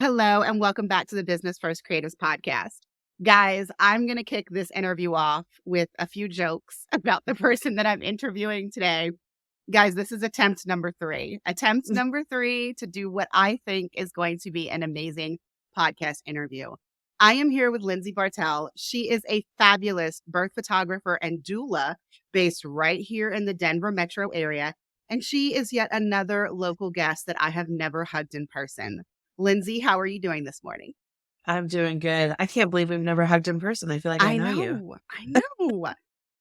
Hello, and welcome back to the Business First Creatives podcast. Guys, I'm going to kick this interview off with a few jokes about the person that I'm interviewing today. Guys, this is attempt number 3. Attempt number 3 to do what I think is going to be an amazing podcast interview. I am here with Lindsey Bartell. She is a fabulous birth photographer and doula based right here in the Denver metro area. And she is yet another local guest that I have never hugged in person. Lindsey, how are you doing this morning? I'm doing good. I can't believe we've never hugged in person. I feel like I know you. I know.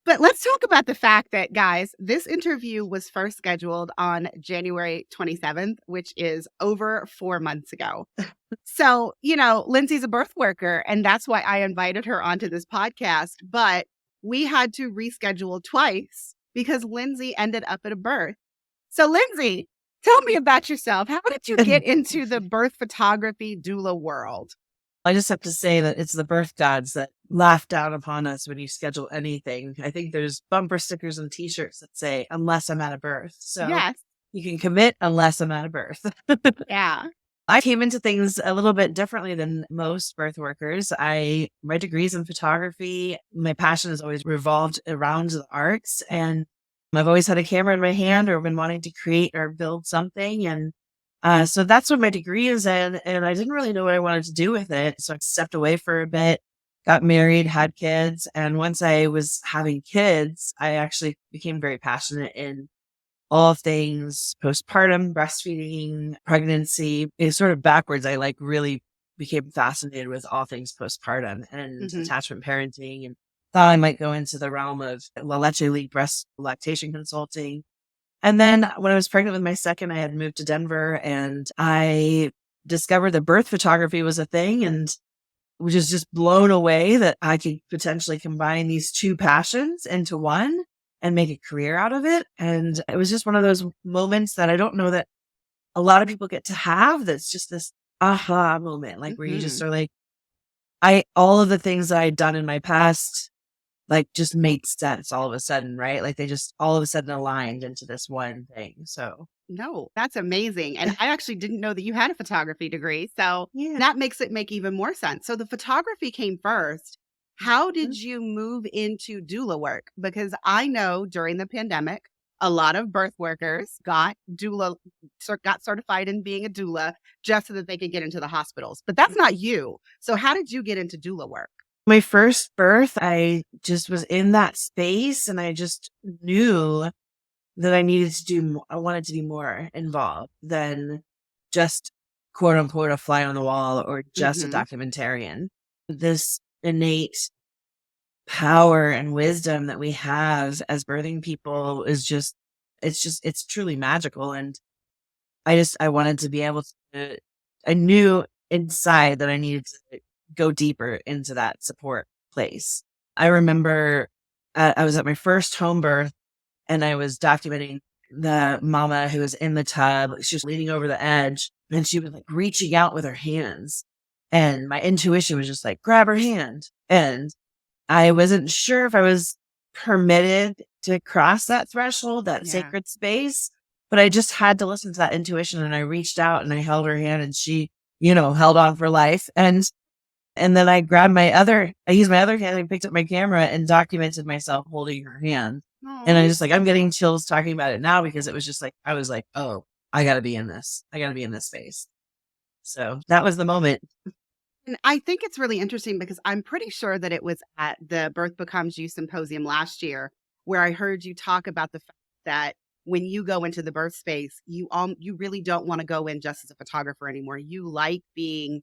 But let's talk about the fact that, guys, this interview was first scheduled on January 27th, which is over 4 months ago. So, Lindsey's a birth worker, and that's why I invited her onto this podcast. But we had to reschedule twice because Lindsey ended up at a birth. So, Lindsey, tell me about yourself. How did you get into the birth photography doula world? I just have to say that it's the birth gods that laugh down upon us when you schedule anything. I think there's bumper stickers and t-shirts that say, unless I'm at a birth. So yes, you can commit unless I'm at a birth. Yeah. I came into things a little bit differently than most birth workers. My degree's in photography. My passion has always revolved around the arts, and I've always had a camera in my hand or been wanting to create or build something. And so that's what my degree is in. And I didn't really know what I wanted to do with it. So I stepped away for a bit, got married, had kids. And once I was having kids, I actually became very passionate in all things postpartum, breastfeeding, pregnancy. It's sort of backwards. I really became fascinated with all things postpartum and attachment parenting, and thought I might go into the realm of La Leche League breast lactation consulting. And then when I was pregnant with my second, I had moved to Denver and I discovered that birth photography was a thing, and was just blown away that I could potentially combine these two passions into one and make a career out of it. And it was just one of those moments that I don't know that a lot of people get to have. That's just this aha moment, where you just are like, all of the things that I'd done in my past, just made sense all of a sudden, right? They just all of a sudden aligned into this one thing. So no, that's amazing. And I actually didn't know that you had a photography degree. So that makes it make even more sense. So the photography came first. How did you move into doula work? Because I know during the pandemic, a lot of birth workers got certified in being a doula just so that they could get into the hospitals. But that's not you. So how did you get into doula work? My first birth, I just was in that space and I just knew that I needed to do more. I wanted to be more involved than just quote unquote a fly on the wall or just a documentarian. This innate power and wisdom that we have as birthing people is it's truly magical. And I wanted to be able to, I knew inside that I needed to go deeper into that support place. I remember I was at my first home birth and I was documenting the mama who was in the tub. She was leaning over the edge and she was reaching out with her hands. And my intuition was just grab her hand. And I wasn't sure if I was permitted to cross that threshold, that sacred space, but I just had to listen to that intuition. And I reached out and I held her hand and she, held on for life. And then I used my other hand and picked up my camera and documented myself holding her hand. Aww. And I just I'm getting chills talking about it now because it was just I was oh, I gotta be in this. I gotta be in this space. So that was the moment. And I think it's really interesting because I'm pretty sure that it was at the Birth Becomes You symposium last year where I heard you talk about the fact that when you go into the birth space, you really don't want to go in just as a photographer anymore. You like being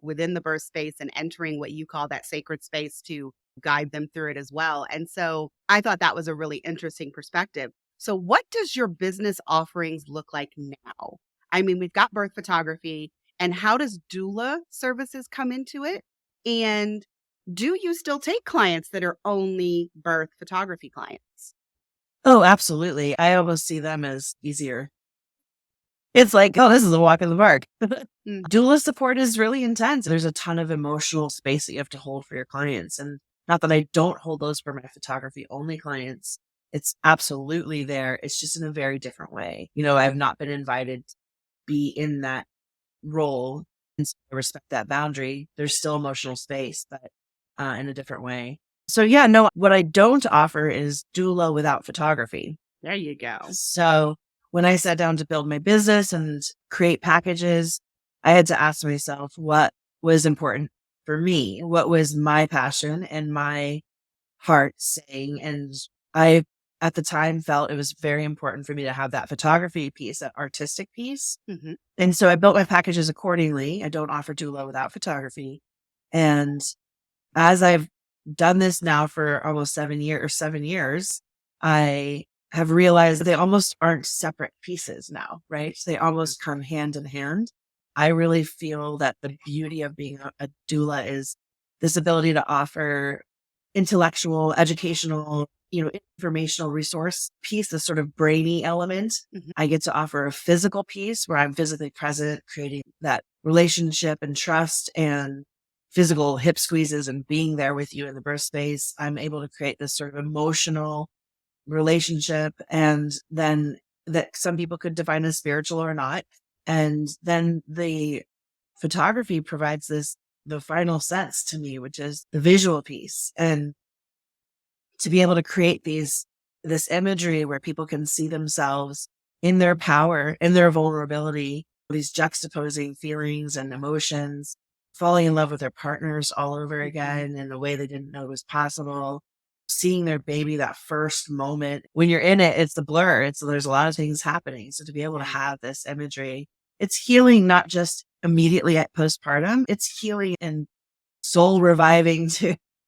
within the birth space and entering what you call that sacred space to guide them through it as well. And so I thought that was a really interesting perspective. So what does your business offerings look like now? I mean, we've got birth photography, and how does doula services come into it? And do you still take clients that are only birth photography clients? Oh, absolutely. I almost see them as easier. It's oh, this is a walk in the park. Doula support is really intense. There's a ton of emotional space that you have to hold for your clients. And not that I don't hold those for my photography only clients. It's absolutely there. It's just in a very different way. I've not been invited to be in that role And so I respect that boundary. There's still emotional space, but in a different way. So yeah, no, what I don't offer is doula without photography. There you go. So when I sat down to build my business and create packages, I had to ask myself what was important for me, what was my passion and my heart saying. And I, at the time, felt it was very important for me to have that photography piece, that artistic piece. Mhm. And so I built my packages accordingly. I don't offer doula without photography. And as I've done this now for almost 7 years, I have realized that they almost aren't separate pieces now, right? They almost come hand in hand. I really feel that the beauty of being a doula is this ability to offer intellectual, educational, informational resource piece, this sort of brainy element. Mhm. I get to offer a physical piece where I'm physically present, creating that relationship and trust and physical hip squeezes and being there with you in the birth space. I'm able to create this sort of emotional relationship, and then that some people could define as spiritual or not. And then the photography provides the final sense to me, which is the visual piece. And to be able to create this imagery where people can see themselves in their power, in their vulnerability, these juxtaposing feelings and emotions, falling in love with their partners all over again in a way they didn't know was possible, seeing their baby that first moment. When you're in it, it's the blur. There's a lot of things happening. So to be able to have this imagery, it's healing, not just immediately at postpartum. It's healing and soul reviving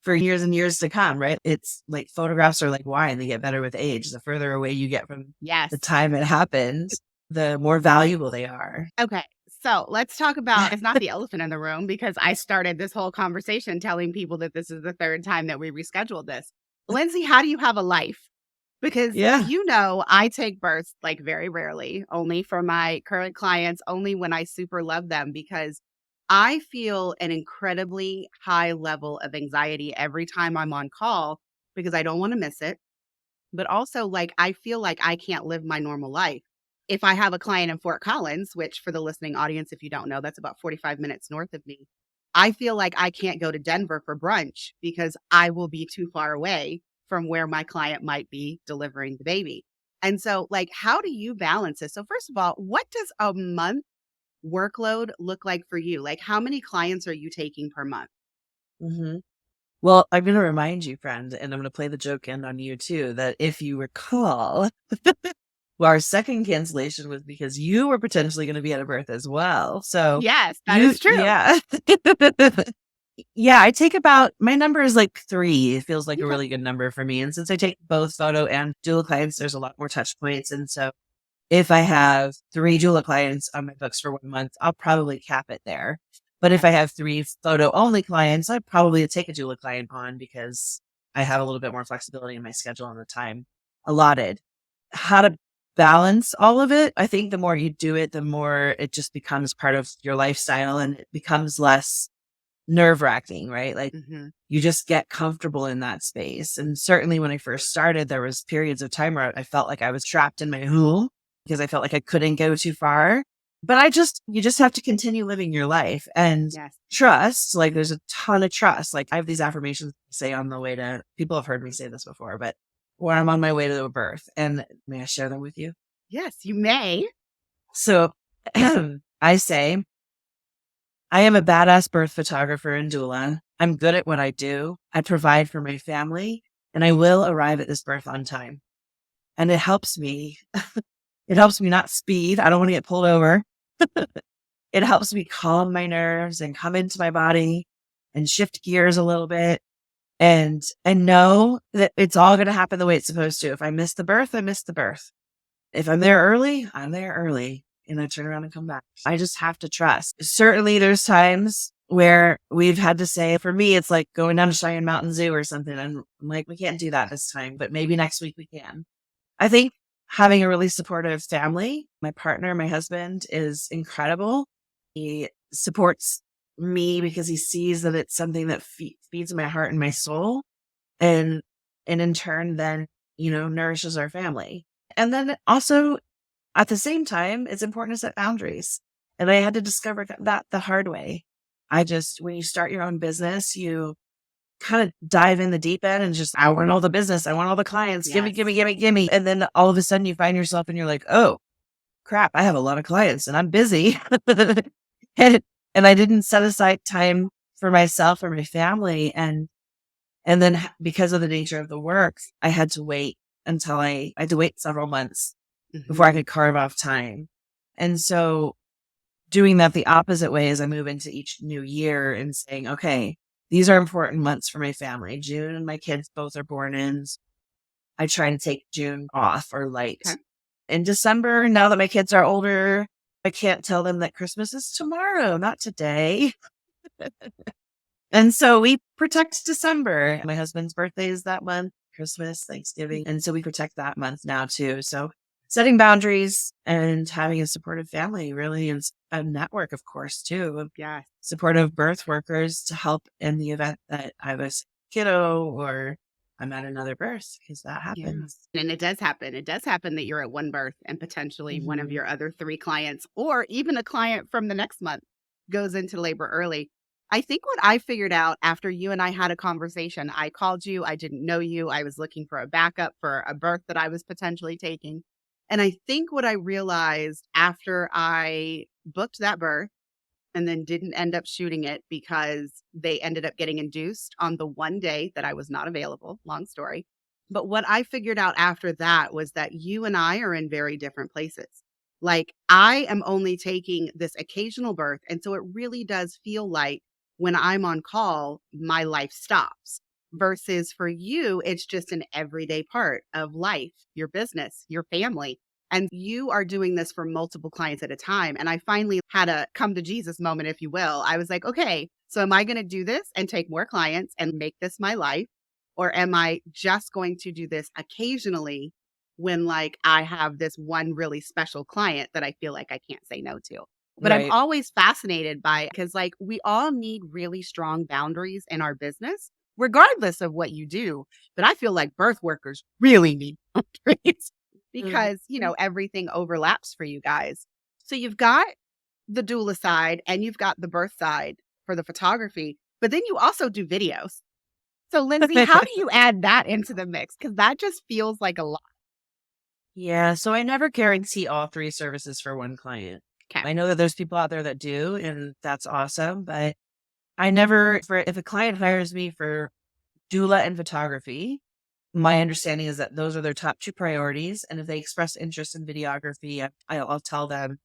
for years and years to come, right? It's like photographs are like wine. They get better with age. The further away you get from the time it happens, the more valuable they are. Okay. So let's talk about, it's not the elephant in the room, because I started this whole conversation telling people that this is the third time that we rescheduled this. Lindsey, how do you have a life? Because I take births like very rarely, only for my current clients, only when I super love them, because I feel an incredibly high level of anxiety every time I'm on call because I don't want to miss it. But also, like, I feel like I can't live my normal life. If I have a client in Fort Collins, which for the listening audience, if you don't know, that's about 45 minutes north of me, I feel like I can't go to Denver for brunch because I will be too far away from where my client might be delivering the baby. And so, like, how do you balance this? So, first of all, what does a month workload look like for you? Like, how many clients are you taking per month? Mm-hmm. Well, I'm going to remind you, friend, and I'm going to play the joke in on you too, that if you recall, well, our second cancellation was because you were potentially going to be at a birth as well. So yes, that is true. Yeah. Yeah, I take my number is like 3. It feels like a really good number for me. And since I take both photo and doula clients, there's a lot more touch points. And so if I have 3 doula clients on my books for 1 month, I'll probably cap it there. But if I have 3 photo only clients, I'd probably take a doula client on because I have a little bit more flexibility in my schedule and the time allotted. How to balance all of it? I think the more you do it, the more it just becomes part of your lifestyle and it becomes less nerve-wracking, right? Like you just get comfortable in that space. And certainly when I first started, there was periods of time where I felt like I was trapped in my home because I felt like I couldn't go too far. But you just have to continue living your life and trust. Like there's a ton of trust. Like I have these affirmations I say on the way to, people have heard me say this before, but when I'm on my way to a birth, and may I share them with you? Yes, you may. So I say, I am a badass birth photographer and doula. I'm good at what I do. I provide for my family and I will arrive at this birth on time. And it helps me. It helps me not speed. I don't want to get pulled over. It helps me calm my nerves and come into my body and shift gears a little bit and know that it's all going to happen the way it's supposed to. If I miss the birth, I miss the birth. If I'm there early, I'm there early. And I turn around and come back. I just have to trust. Certainly there's times where we've had to say, for me, it's like going down to Cheyenne Mountain Zoo or something. And I'm like, we can't do that this time, but maybe next week we can. I think having a really supportive family, my partner, my husband is incredible. He supports me because he sees that it's something that feeds my heart and my soul. And in turn, then, nourishes our family. And then also, at the same time, it's important to set boundaries. And I had to discover that the hard way. When you start your own business, you kind of dive in the deep end and just, I want all the business. I want all the clients. Give me, give me, Yes. give me, give me. And then all of a sudden you find yourself and you're like, oh crap, I have a lot of clients and I'm busy. and, and I didn't set aside time for myself or my family. And then because of the nature of the work, I had to wait I had to wait several months before I Mhm. could carve off time. And so doing that the opposite way as I move into each new year and saying, okay, these are important months for my family. June and my kids both are born in. I try to take June off or light. Okay. In December, now that my kids are older, I can't tell them that Christmas is tomorrow, not today. And so we protect December. My husband's birthday is that month, Christmas, Thanksgiving. And so we protect that month now too. So setting boundaries and having a supportive family really is a network, of course, too, of Yes. supportive birth workers to help in the event that I was kiddo or I'm at another birth, because that Yeah. happens. And it does happen. It does happen that you're at one birth and potentially one of Hmm. your other 3 clients, or even a client from the next month, goes into labor early. I think what I figured out after you and I had a conversation, I called you, I didn't know you, I was looking for a backup for a birth that I was potentially taking. And I think what I realized after I booked that birth and then didn't end up shooting it because they ended up getting induced on the one day that I was not available. Long story. But what I figured out after that was that you and I are in very different places. Like, I am only taking this occasional birth. And so it really does feel like when I'm on call, my life stops. Versus for you, it's just an everyday part of life, your business, your family. And you are doing this for multiple clients at a time. And I finally had a come to Jesus moment, if you will. I was like, okay, so am I going to do this and take more clients and make this my life? Or am I just going to do this occasionally when like I have this one really special client that I feel like I can't say no to? But I'm Right. always fascinated by because like we all need really strong boundaries in our business, regardless of what you do. But I feel like birth workers really need boundaries because, you Mhm. know, everything overlaps for you guys. So you've got the doula side and you've got the birth side for the photography, but then you also do videos. So, Lindsay, how do you add that into the mix? Because that just feels like a lot. Yeah, so I never guarantee all 3 services for one client. Okay. I know that there's people out there that do, and that's awesome, but I never for if a client hires me for doula and photography, my understanding is that those are their top 2 priorities, and if they express interest in videography, I'll tell them,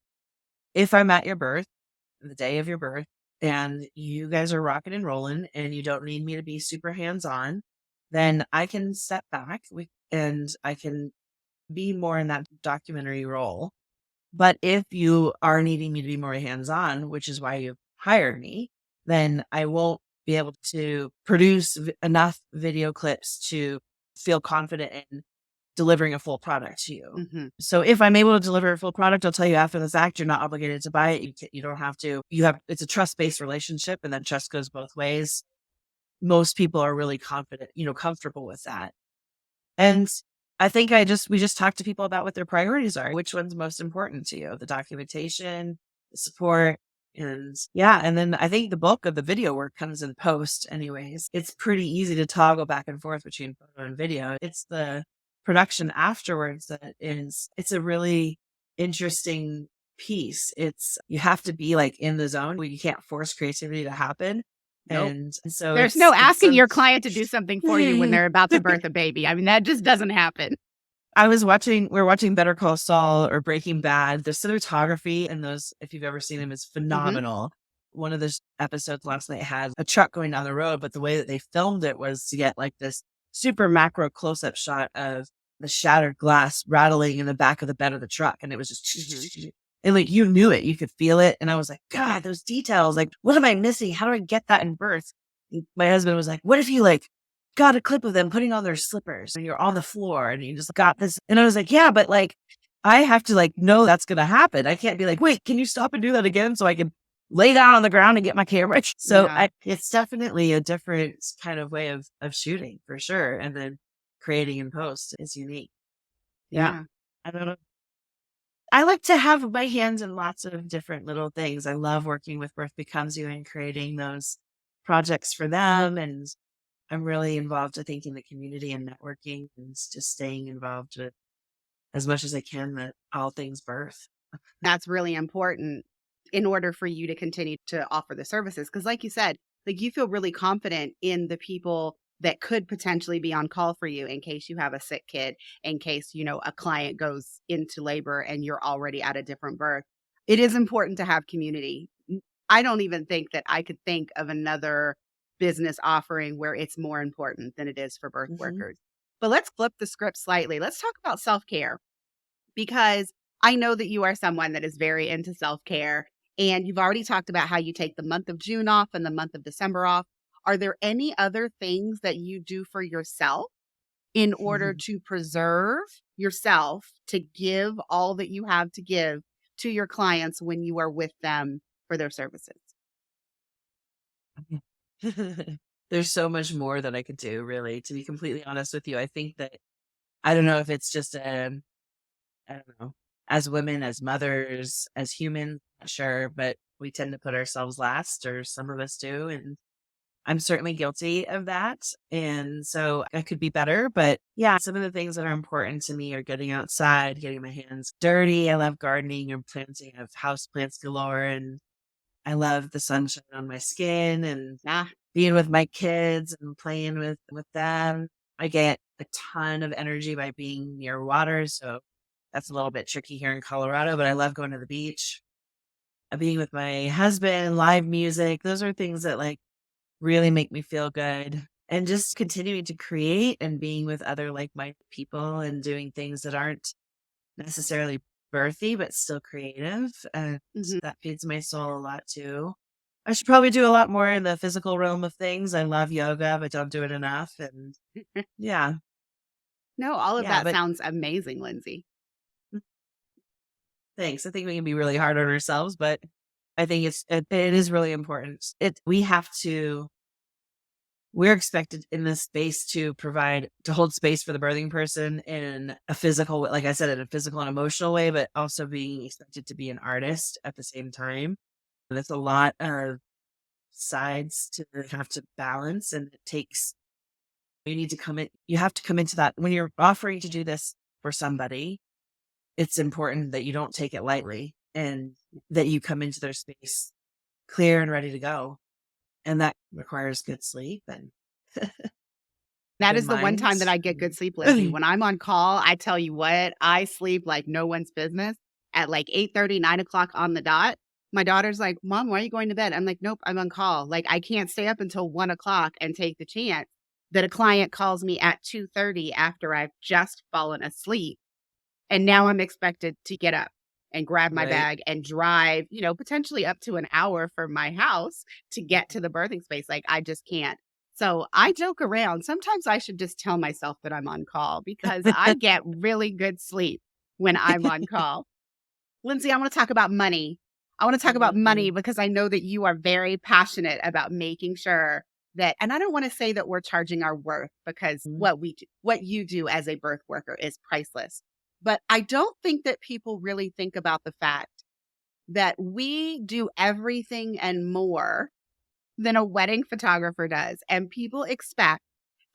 "If I'm at your birth, the day of your birth, and you guys are rocking and rolling and you don't need me to be super hands-on, then I can step back and I can be more in that documentary role. But if you are needing me to be more hands-on, which is why you hired me, then I won't be able to produce enough video clips to feel confident in delivering a full product to you. Hmm. So if I'm able to deliver a full product, I'll tell you after the fact, you're not obligated to buy it. You don't have to, it's a trust-based relationship, and then trust goes both ways. Most people are really confident, comfortable with that. And I think we just talk to people about what their priorities are. Which one's most important to you? The documentation, the support, and yeah. And then I think the bulk of the video work comes in post anyways. It's pretty easy to toggle back and forth between photo and video. It's the production afterwards it's a really interesting piece. You have to be like in the zone where you can't force creativity to happen. Nope. And so There's no it's asking so your client to do something for you when they're about to birth a baby. I mean, that just doesn't happen. we're watching Better Call Saul or Breaking Bad. The cinematography in those, if you've ever seen them, is Hmm. phenomenal. One of those episodes last night had a truck going down the road, but the way that they filmed it was to get like this super macro close up shot of the shattered glass rattling in the back of the bed of the truck. And it was Hmm. just, and like you knew it, you could feel it. And I was like, God, those details, like, what am I missing? How do I get that in birth? And my husband was like, what if you like got a clip of them putting on their slippers and you're on the floor and you just got this. And I was like, yeah, but like, I have to like know that's going to happen. I can't be like, wait, can you stop and do that again so I can lay down on the ground and get my camera? So Yeah. it's definitely a different kind of way of shooting for sure. And then creating in post is unique. Yeah. Yeah. I don't know. I like to have my hands in lots of different little things. I love working with Birth Becomes You and creating those projects for them. And I'm really involved, I think, in the community and networking and just staying involved with as much as I can with all things birth. That's really important in order for you to continue to offer the services. Because, like you said, like you feel really confident in the people that could potentially be on call for you in case you have a sick kid, in case, a client goes into labor and you're already at a different birth. It is important to have community. I don't even think that I could think of another business offering where it's more important than it is for birth Hmm. workers. But let's flip the script slightly. Let's talk about self care because I know that you are someone that is very into self care. And you've already talked about how you take the month of June off and the month of December off. Are there any other things that you do for yourself in order to preserve yourself to give all that you have to give to your clients when you are with them for their services? There's so much more that I could do, really, to be completely honest with you. I think that I don't know if it's just I don't know, as women, as mothers, as humans, not sure, but we tend to put ourselves last, or some of us do. And I'm certainly guilty of that. And so I could be better. But yeah, some of the things that are important to me are getting outside, getting my hands dirty. I love gardening and planting. I have house plants galore. And I love the sunshine on my skin and Ah, being with my kids and playing with them. I get a ton of energy by being near water. So that's a little bit tricky here in Colorado, but I love going to the beach. Being with my husband, live music. Those are things that like really make me feel good. And just continuing to create and being with other like-minded people and doing things that aren't necessarily birthy, but still creative. And mhm. that feeds my soul a lot too. I should probably do a lot more in the physical realm of things. I love yoga, but don't do it enough. And yeah, No, all of yeah, that but sounds amazing, Lindsay. thanks. I think we can be really hard on ourselves, but I think it is really important. We're expected in this space to hold space for the birthing person in a physical, like I said, in a physical and emotional way, but also being expected to be an artist at the same time. That's a lot of sides to have to balance, and you have to come into that when you're offering to do this for somebody. It's important that you don't take it lightly and that you come into their space clear and ready to go. And that requires good sleep and That good is the one time that minds. I get good sleep, Lindsay. When I'm on call, I tell you what, I sleep like no one's business at like 8:30, 9 o'clock on the dot. My daughter's like, Mom, why are you going to bed? I'm like, nope, I'm on call. Like I can't stay up until 1 o'clock and take the chance that a client calls me at 2:30 after I've just fallen asleep. And now I'm expected to get up and grab my Right. bag and drive, potentially up to an hour from my house to get to the birthing space. Like, I just can't. So I joke around. Sometimes I should just tell myself that I'm on call because I get really good sleep when I'm on call. Lindsay, I want to talk about money. I want to talk about money Mhm. because I know that you are very passionate about making sure that, and I don't want to say that we're charging our worth because Mhm. what you do as a birth worker is priceless. But I don't think that people really think about the fact that we do everything and more than a wedding photographer does. And people expect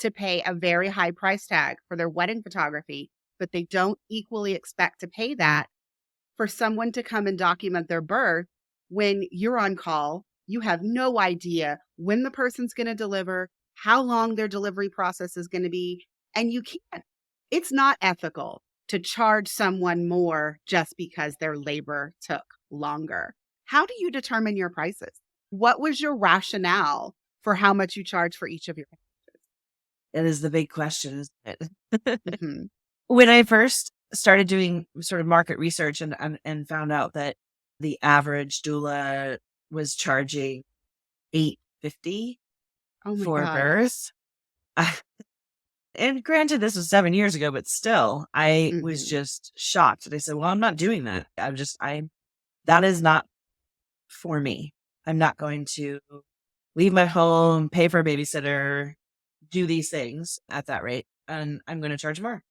to pay a very high price tag for their wedding photography, but they don't equally expect to pay that for someone to come and document their birth when you're on call. You have no idea when the person's going to deliver, how long their delivery process is going to be, and you can't. It's not ethical to charge someone more just because their labor took longer. How do you determine your prices? What was your rationale for how much you charge for each of your That is the big question, isn't it? Mhm. When I first started doing sort of market research and found out that the average doula was charging 850 Oh my for God. birth. And granted, this was 7 years ago, but still, I was Mhm. just shocked. And I said, well, I'm not doing that. That is not for me. I'm not going to leave my home, pay for a babysitter, do these things at that rate. And I'm going to charge more.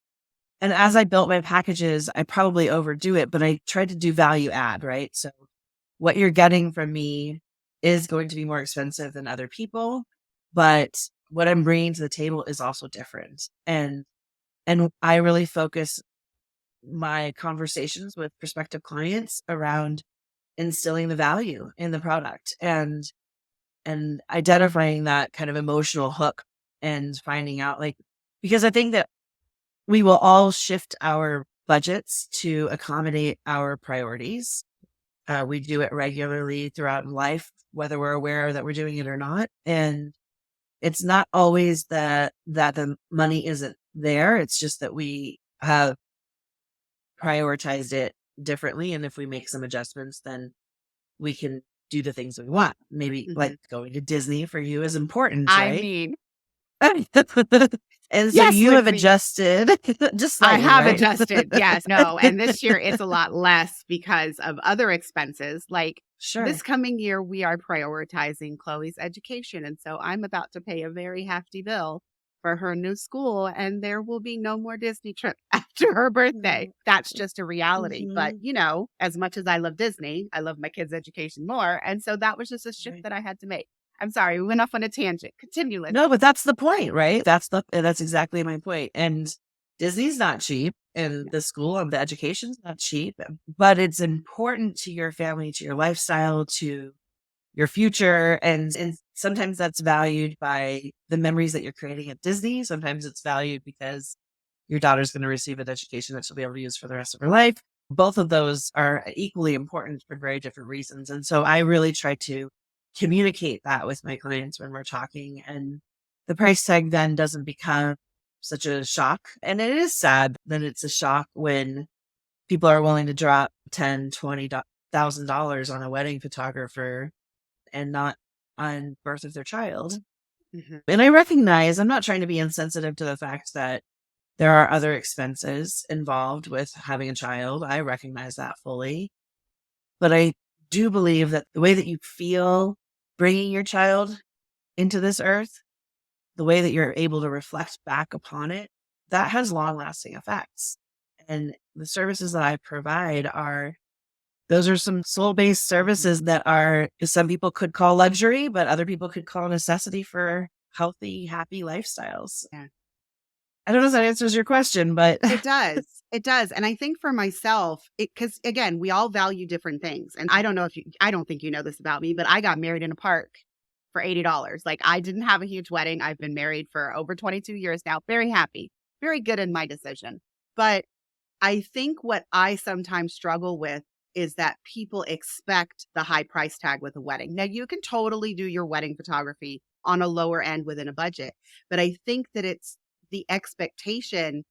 And as I built my packages, I probably overdo it, but I tried to do value add, right? So what you're getting from me is going to be more expensive than other people, but what I'm bringing to the table is also different. And I really focus my conversations with prospective clients around instilling the value in the product and identifying that kind of emotional hook and finding out like because I think that we will all shift our budgets to accommodate our priorities. We do it regularly throughout life, whether we're aware that we're doing it or not. And it's not always that the money isn't there. It's just that we have prioritized it differently. And if we make some adjustments, then we can do the things that we want. Maybe like going to Disney for you is important, I right? mean, And so yes, you have Lindsay. adjusted just I slightly, have right? adjusted. Yes. No. And this year it's a lot less because of other expenses. Like Sure. this coming year, we are prioritizing Chloe's education. And so I'm about to pay a very hefty bill for her new school, and there will be no more Disney trip after her birthday. That's just a reality. But, Mhm. as much as I love Disney, I love my kids' education more. And so that was just a shift Right. that I had to make. I'm sorry, we went off on a tangent. Continue, No, Lindsay. but that's the point, right? That's exactly my point. And Disney's not cheap, and the school and the education's not cheap, but it's important to your family, to your lifestyle, to your future. And sometimes that's valued by the memories that you're creating at Disney. Sometimes it's valued because your daughter's going to receive an education that she'll be able to use for the rest of her life. Both of those are equally important for very different reasons. And so I really try to communicate that with my clients when we're talking. And the price tag then doesn't become such a shock. And it is sad that it's a shock when people are willing to drop $10,000, $20,000 on a wedding photographer and not on birth of their child. Mhm. And I recognize I'm not trying to be insensitive to the fact that there are other expenses involved with having a child. I recognize that fully. But I do believe that the way that you feel bringing your child into this earth, the way that you're able to reflect back upon it, that has long lasting effects. And the services that I provide those are some soul based services that are, some people could call luxury, but other people could call necessity for healthy, happy lifestyles. Yeah. I don't know if that answers your question, but It does. It does. And I think for myself, because again, we all value different things. And I don't think you know this about me, but I got married in a park for $80. Like I didn't have a huge wedding. I've been married for over 22 years now. Very happy, very good in my decision. But I think what I sometimes struggle with is that people expect the high price tag with a wedding. Now, you can totally do your wedding photography on a lower end within a budget, but I think that it's the expectation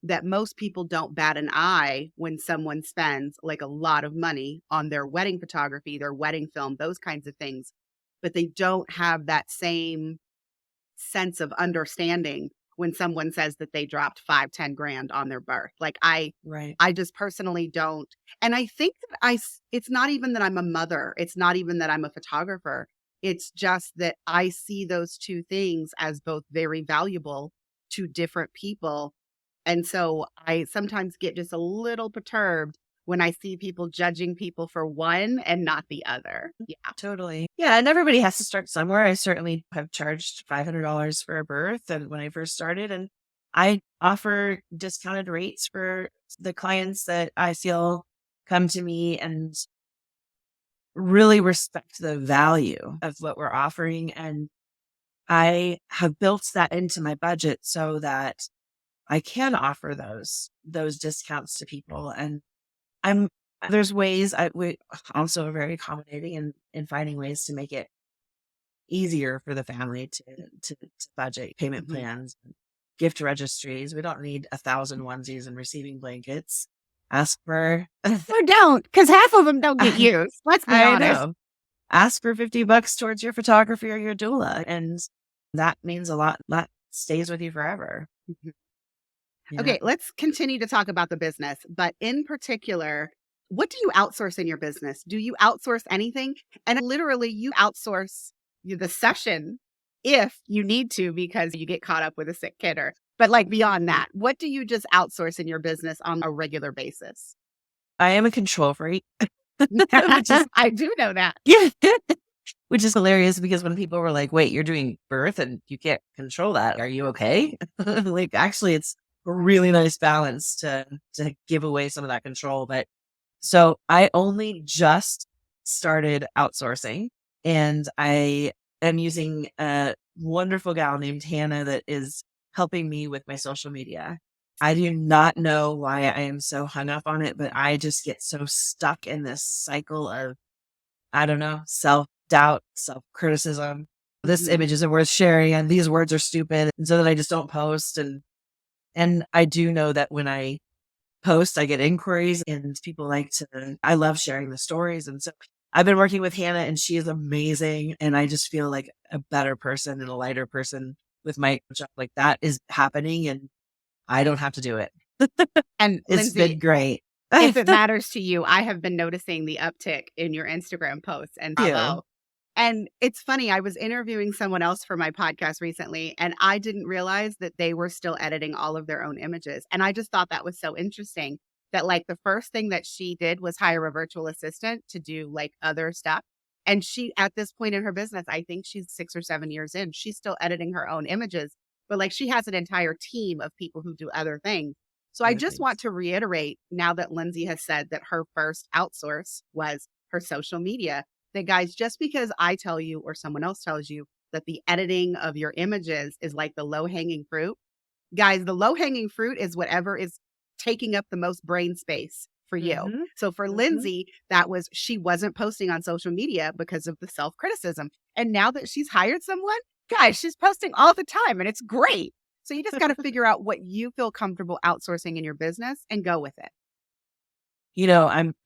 that most people don't bat an eye when someone spends like a lot of money on their wedding photography, their wedding film, those kinds of things, but they don't have that same sense of understanding when someone says that they dropped 5, 10 grand on their birth. Like right. I just personally don't. And I think that it's not even that I'm a mother. It's not even that I'm a photographer. It's just that I see those two things as both very valuable to different people. And so I sometimes get just a little perturbed when I see people judging people for one and not the other. Yeah. Totally. Yeah, and everybody has to start somewhere. I certainly have charged $500 for a birth and when I first started, and I offer discounted rates for the clients that I feel come to me and really respect the value of what we're offering. And I have built that into my budget so that I can offer those discounts to people. And I'm there's ways we also are very accommodating in finding ways to make it easier for the family to budget payment Mhm. plans, gift registries. We don't need 1,000 onesies and receiving blankets. Ask for Or don't, because half of them don't get I, used. Let's be I honest. know. Ask for $50 towards your photography or your doula. And that means a lot. That stays with you forever. Mhm. Yeah. Okay, let's continue to talk about the business, but in particular, what do you outsource in your business? Do you outsource anything? And literally, you outsource the session if you need to because you get caught up with a sick kid or But like beyond that, what do you just outsource in your business on a regular basis? I am a control freak, which is I do know that. yeah, which is hilarious because when people were like, "Wait, you're doing birth and you can't control that. Are you okay?" Like, actually, it's a really nice balance to give away some of that control. But so I only just started outsourcing, and I am using a wonderful gal named Hannah that is helping me with my social media. I do not know why I am so hung up on it, but I just get so stuck in this cycle of, I don't know, self-doubt, self-criticism. This Mhm. image isn't worth sharing, and these words are stupid, and so then I just don't post. And I do know that when I post, I get inquiries and people like to, I love sharing the stories. And so I've been working with Hannah and she is amazing. And I just feel like a better person and a lighter person with my job. Like that is happening and I don't have to do it. And It's Lindsay, been great. if it Thank matters to you, I have been noticing the uptick in your Instagram posts and you. bravo. And it's funny, I was interviewing someone else for my podcast recently, and I didn't realize that they were still editing all of their own images. And I just thought that was so interesting that, like, the first thing that she did was hire a virtual assistant to do like other stuff. And she, at this point in her business, I think she's 6 or 7 years in, she's still editing her own images, but like she has an entire team of people who do other things. So I Other just things. want to reiterate now that Lindsay has said that her first outsource was her social media, that guys, just because I tell you or someone else tells you that the editing of your images is like the low hanging fruit, guys, the low hanging fruit is whatever is taking up the most brain space for you. Mm-hmm. So for Mm-hmm. Lindsay, that was she wasn't posting on social media because of the self criticism. And now that she's hired someone, guys, she's posting all the time and it's great. So you just got to figure out what you feel comfortable outsourcing in your business and go with it.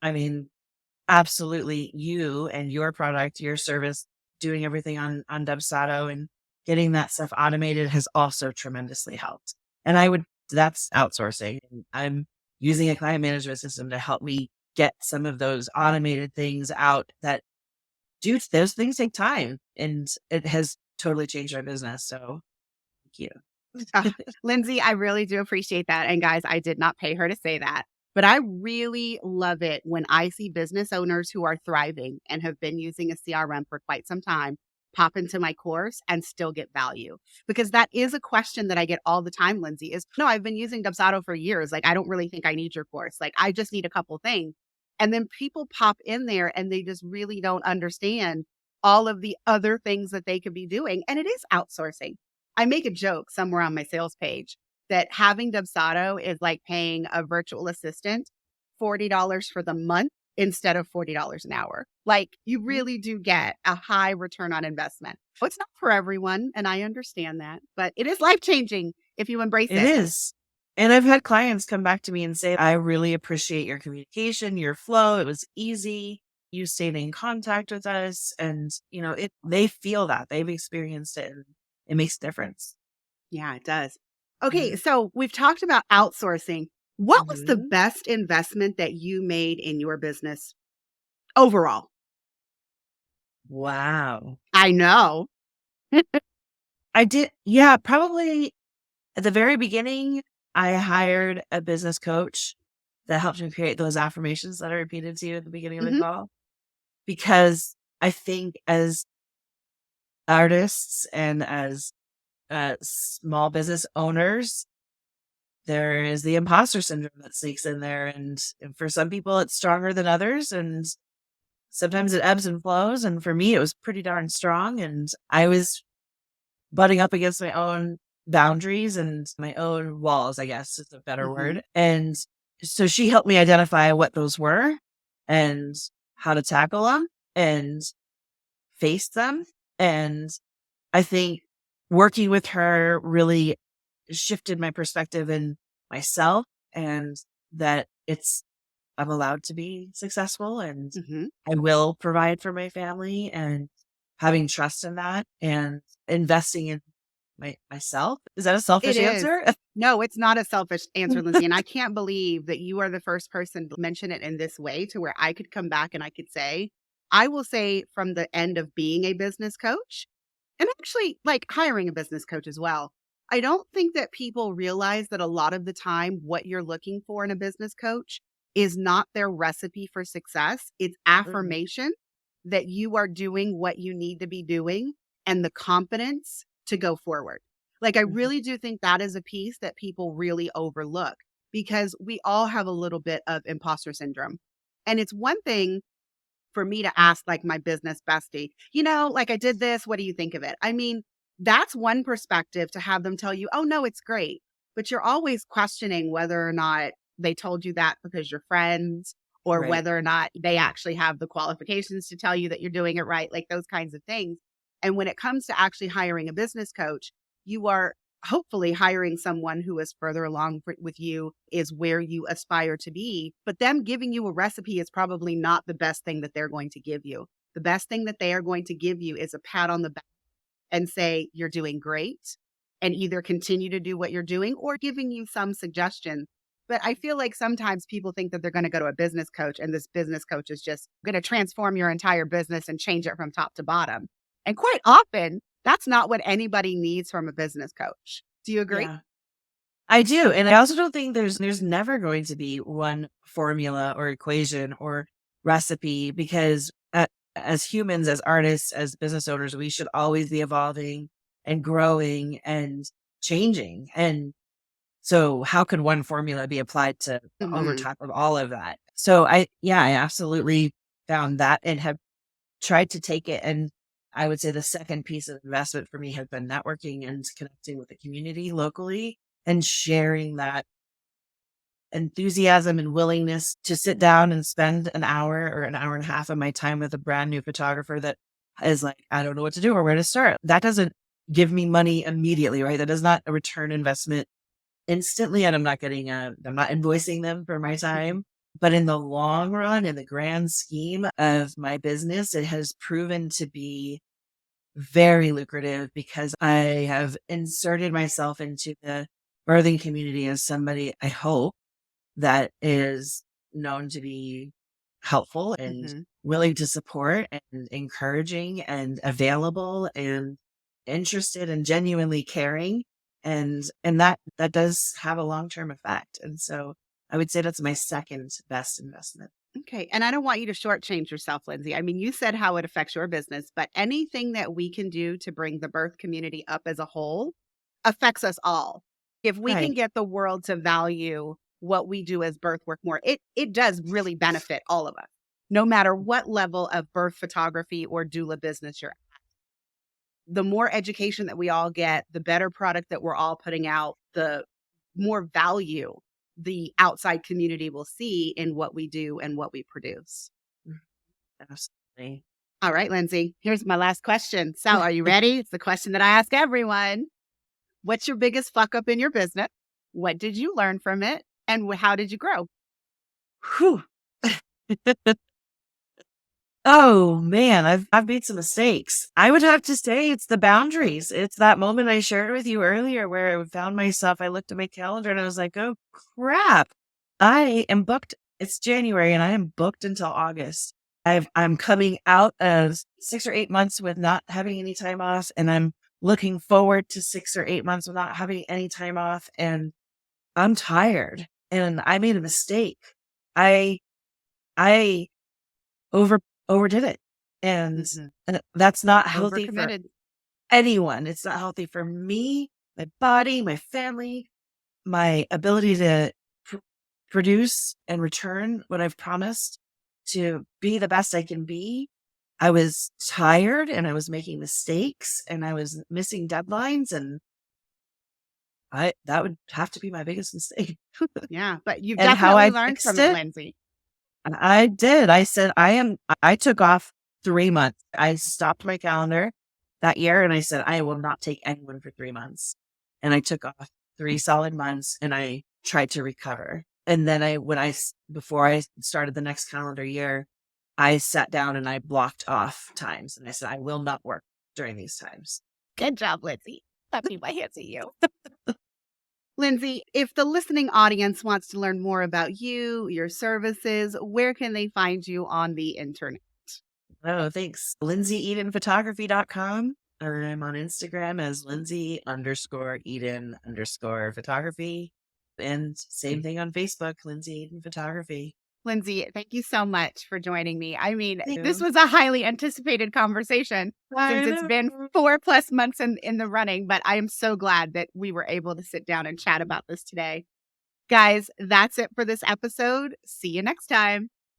I mean, absolutely you and your product, your service, doing everything on Dubsado and getting that stuff automated has also tremendously helped. And that's outsourcing. And I'm using a client management system to help me get some of those automated things out that those things take time and it has totally changed my business. So thank Uh, you. Lindsay, I really do appreciate that. And guys, I did not pay her to say that. But I really love it when I see business owners who are thriving and have been using a CRM for quite some time pop into my course and still get value. Because that is a question that I get all the time, Lindsay, is no, I've been using Dubsado for years. Like, I don't really think I need your course. Like, I just need a couple things. And then people pop in there and they just really don't understand all of the other things that they could be doing. And it is outsourcing. I make a joke somewhere on my sales page that having Dubsado is like paying a virtual assistant $40 for the month instead of $40 an hour. Like you really do get a high return on investment. So it's not for everyone, and I understand that, but it is life changing if you embrace It it. is. And I've had clients come back to me and say, I really appreciate your communication, your flow. It was easy. You stayed in contact with us. And, they feel that they've experienced it and it makes a difference. Yeah, it does. Okay, Mhm. so we've talked about outsourcing. What was the Mhm. best investment that you made in your business overall? Wow. I know. I did. Yeah, probably at the very beginning, I hired a business coach that helped me create those affirmations that I repeated to you at the beginning of the Mhm. call. Because I think as artists and as small business owners, there is the imposter syndrome that sneaks in there. And for some people, it's stronger than others. And sometimes it ebbs and flows. And for me, it was pretty darn strong. And I was butting up against my own boundaries and my own walls, I guess is a better Mhm. word. And so she helped me identify what those were and how to tackle them and face them. And I think working with her really shifted my perspective in myself and that I'm allowed to be successful and Mhm. I will provide for my family and having trust in that and investing in myself. Is that a It selfish is. answer? No, it's not a selfish answer, Lindsay, and I can't believe that you are the first person to mention it in this way to where I could come back and I could say, I will say from the end of being a business coach and actually like hiring a business coach as well. I don't think that people realize that a lot of the time what you're looking for in a business coach is not their recipe for success. It's Mhm. affirmation that you are doing what you need to be doing and the confidence to go forward. Like, I Mhm. really do think that is a piece that people really overlook because we all have a little bit of imposter syndrome. And it's one thing for me to ask like my business bestie, like I did this, what do you think of it? I mean, that's one perspective to have them tell you, oh, no, it's great. But you're always questioning whether or not they told you that because you're friends or Right. whether or not they actually have the qualifications to tell you that you're doing it right, like those kinds of things. And when it comes to actually hiring a business coach, you are hopefully hiring someone who is further along with you, is where you aspire to be. But them giving you a recipe is probably not the best thing that they're going to give you. The best thing that they are going to give you is a pat on the back and say, you're doing great, and either continue to do what you're doing or giving you some suggestions. But I feel like sometimes people think that they're going to go to a business coach and this business coach is just going to transform your entire business and change it from top to bottom. And quite often, that's not what anybody needs from a business coach. Do you agree? Yeah. I do. And I also don't think there's never going to be one formula or equation or recipe because as humans, as artists, as business owners, we should always be evolving and growing and changing. And so how could one formula be applied to over Hmm. top of all of that? So I absolutely found that and have tried to take it. And I would say the second piece of investment for me has been networking and connecting with the community locally and sharing that enthusiasm and willingness to sit down and spend an hour or an hour and a half of my time with a brand new photographer that is like, I don't know what to do or where to start. That doesn't give me money immediately, right? That is not a return investment instantly. And I'm not invoicing them for my time. But in the long run, in the grand scheme of my business, it has proven to be very lucrative because I have inserted myself into the birthing community as somebody I hope that is known to be helpful and Hmm. willing to support and encouraging and available and interested and genuinely caring. And that does have a long-term effect. And so I would say that's my second best investment. Okay. And I don't want you to shortchange yourself, Lindsay. I mean, you said how it affects your business, but anything that we can do to bring the birth community up as a whole affects us all. If we can Right. get the world to value what we do as birth work more, it does really benefit all of us, no matter what level of birth photography or doula business you're at. The more education that we all get, the better product that we're all putting out, the more value the outside community will see in what we do and what we produce. Mhm. Absolutely. All right, Lindsay, here's my last question. So, are you ready? It's the question that I ask everyone. What's your biggest fuck up in your business? What did you learn from it? And how did you grow? Whew. Oh man, I've made some mistakes. I would have to say it's the boundaries. It's that moment I shared with you earlier where I found myself, I looked at my calendar and I was like, oh crap. I am booked. It's January and I am booked until August. I'm coming out of 6 or 8 months with not having any time off, and I'm looking forward to 6 or 8 months without having any time off. And I'm tired and I made a mistake. I I over overdid it. And Hmm. that's not healthy for Overcommitted. anyone. It's not healthy for me, my body, my family, my ability to pr- produce and return what I've promised to be the best I can be. I was tired and I was making mistakes and I was missing deadlines, and I that would have to be my biggest mistake. Yeah, but you've And how definitely I learned fixed from it, it, Lindsay. and I did. I said, I took off 3 months. I stopped my calendar that year and I said, I will not take anyone for 3 months. And I took off 3 solid months and I tried to recover. And then before I started the next calendar year, I sat down and I blocked off times and I said, I will not work during these times. Good job, Lindsay. Let me my hands at you. Lindsay, if the listening audience wants to learn more about you, your services, where can they find you on the internet? Oh, thanks. LindseyEdenPhotography.com. I'm on Instagram as Lindsey_Eden_photography. And same thing on Facebook, Lindsey Eden Photography. Lindsey, thank you so much for joining me. I mean, Thank this you. was a highly anticipated conversation since I it's know. been 4+ months in the running, but I am so glad that we were able to sit down and chat about this today. Guys, that's it for this episode. See you next time.